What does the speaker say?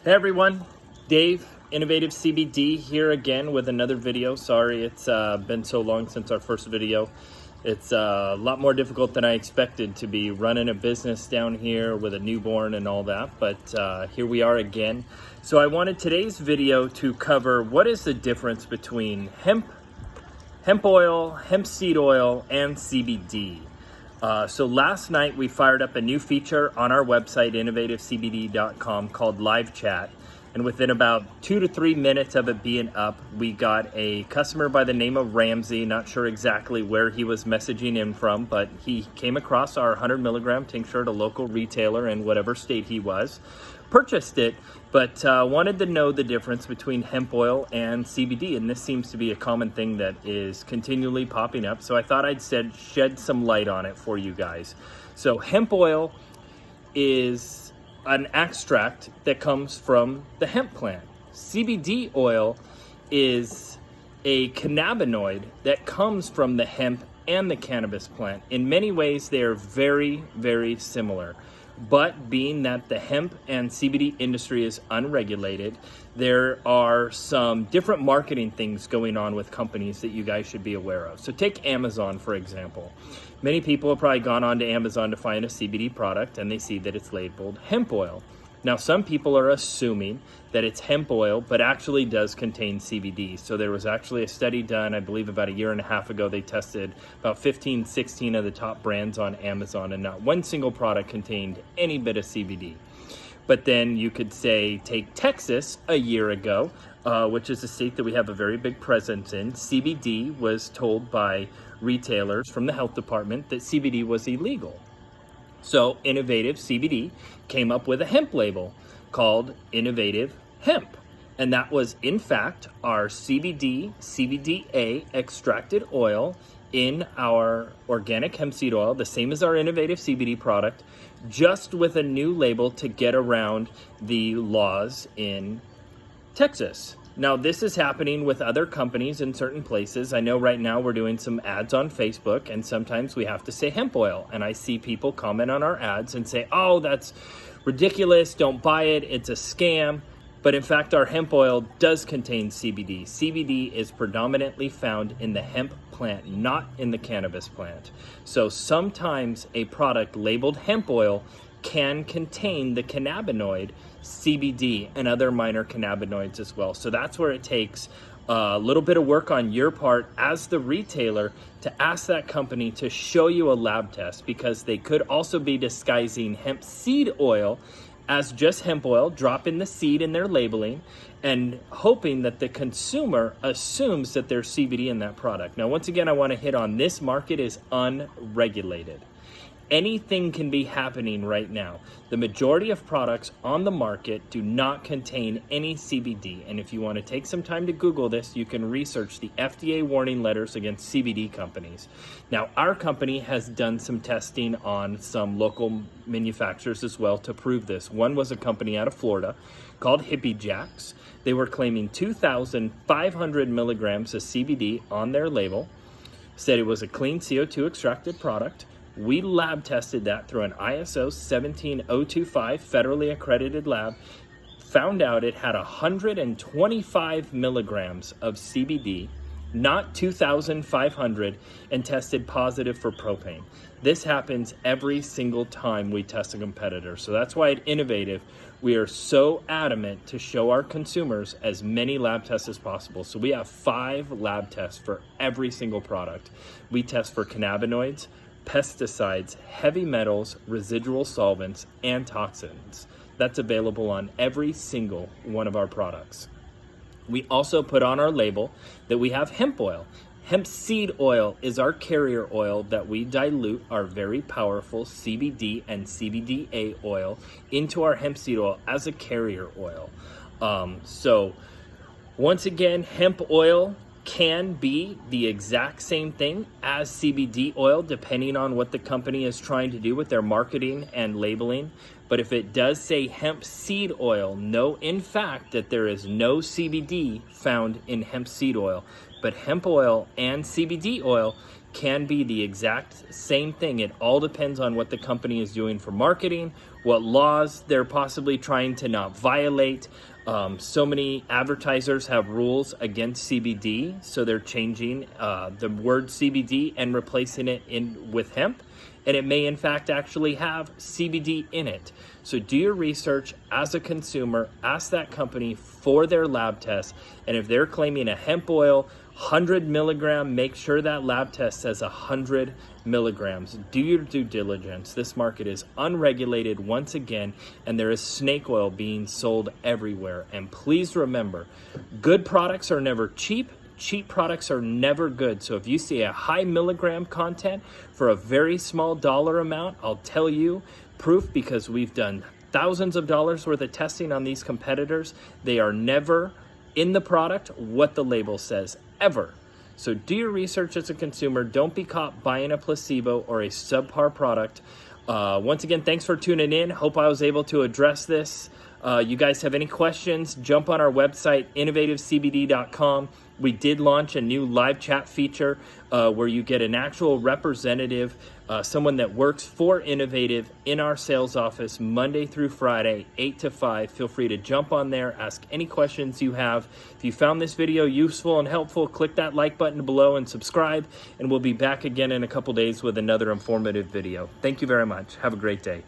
Hey everyone, Dave, Innovative CBD here again with another video. Sorry it's been so long since our first video. It's a lot more difficult than I expected to be running a business down here with a newborn and all that, but here we are again. So I wanted today's video to cover what is the difference between hemp oil, hemp seed oil, and CBD. So last night we fired up a new feature on our website, innovativecbd.com, called Live Chat. And within about 2 to 3 minutes of it being up, we got a customer by the name of Ramsey. Not sure exactly where he was messaging in from, but he came across our 100 milligram tincture at a local retailer in whatever state he was, purchased it, but wanted to know the difference between hemp oil and CBD. And this seems to be a common thing that is continually popping up. So I thought I'd shed some light on it for you guys. So hemp oil is an extract that comes from the hemp plant. CBD oil is a cannabinoid that comes from the hemp and the cannabis plant. In many ways, they are very, very similar. But being that the hemp and CBD industry is unregulated, there are some different marketing things going on with companies that you guys should be aware of. So take Amazon, for example. Many people have probably gone on to Amazon to find a CBD product and they see that it's labeled hemp oil. Now, some people are assuming that it's hemp oil, but actually does contain CBD. So there was actually a study done, I believe about 1.5 years ago. They tested about 15, 16 of the top brands on Amazon, and not one single product contained any bit of CBD. But then you could say, take Texas a year ago, which is a state that we have a very big presence in. CBD was told by retailers from the health department that CBD was illegal. So Innovative CBD came up with a hemp label called Innovative Hemp. And that was, in fact, our CBDA extracted oil in our organic hemp seed oil, the same as our Innovative CBD product, just with a new label to get around the laws in Texas. Now, this is happening with other companies in certain places. I know right now we're doing some ads on Facebook, and sometimes we have to say hemp oil. And I see people comment on our ads and say, oh, that's ridiculous, don't buy it, it's a scam. But in fact, our hemp oil does contain CBD. CBD is predominantly found in the hemp plant, not in the cannabis plant. So sometimes a product labeled hemp oil can contain the cannabinoid CBD and other minor cannabinoids as well. So that's where it takes a little bit of work on your part as the retailer to ask that company to show you a lab test, because they could also be disguising hemp seed oil as just hemp oil, dropping the seed in their labeling and hoping that the consumer assumes that there's CBD in that product. Now, once again, I want to hit on this market is unregulated. Anything can be happening right now. The majority of products on the market do not contain any CBD. And if you want to take some time to Google this, you can research the FDA warning letters against CBD companies. Now, our company has done some testing on some local manufacturers as well to prove this. One was a company out of Florida called Hippie Jacks. They were claiming 2,500 milligrams of CBD on their label, said it was a clean CO2 extracted product. We lab tested that through an ISO 17025 federally accredited lab, found out it had 125 milligrams of CBD, not 2,500, and tested positive for propane. This happens every single time we test a competitor. So that's why at Innovative, we are so adamant to show our consumers as many lab tests as possible. So we have 5 lab tests for every single product. We test for cannabinoids, pesticides, heavy metals, residual solvents, and toxins. That's available on every single one of our products. We also put on our label that we have hemp oil. Hemp seed oil is our carrier oil that we dilute our very powerful CBD and CBDA oil into our hemp seed oil as a carrier oil. So once again, hemp oil can be the exact same thing as CBD oil, depending on what the company is trying to do with their marketing and labeling. But if it does say hemp seed oil, know in fact that there is no CBD found in hemp seed oil. But hemp oil and CBD oil can be the exact same thing. It all depends on what the company is doing for marketing, what laws they're possibly trying to not violate. So many advertisers have rules against CBD, so they're changing the word CBD and replacing it with hemp. And it may in fact actually have CBD in it. So do your research as a consumer, ask that company for their lab test. And if they're claiming a hemp oil, 100 milligram, make sure that lab test says 100 milligrams. Do your due diligence. This market is unregulated once again, and there is snake oil being sold everywhere. And please remember, good products are never cheap. Cheap products are never good. So if you see a high milligram content for a very small dollar amount, I'll tell you proof, because we've done thousands of dollars worth of testing on these competitors. They are never in the product what the label says, ever. So do your research as a consumer. Don't be caught buying a placebo or a subpar product. Once again, thanks for tuning in. Hope I was able to address this. You guys have any questions, jump on our website, innovativecbd.com. We did launch a new live chat feature where you get an actual representative, someone that works for Innovative in our sales office Monday through Friday, 8 to 5. Feel free to jump on there, ask any questions you have. If you found this video useful and helpful, click that like button below and subscribe, and we'll be back again in a couple days with another informative video. Thank you very much. Have a great day.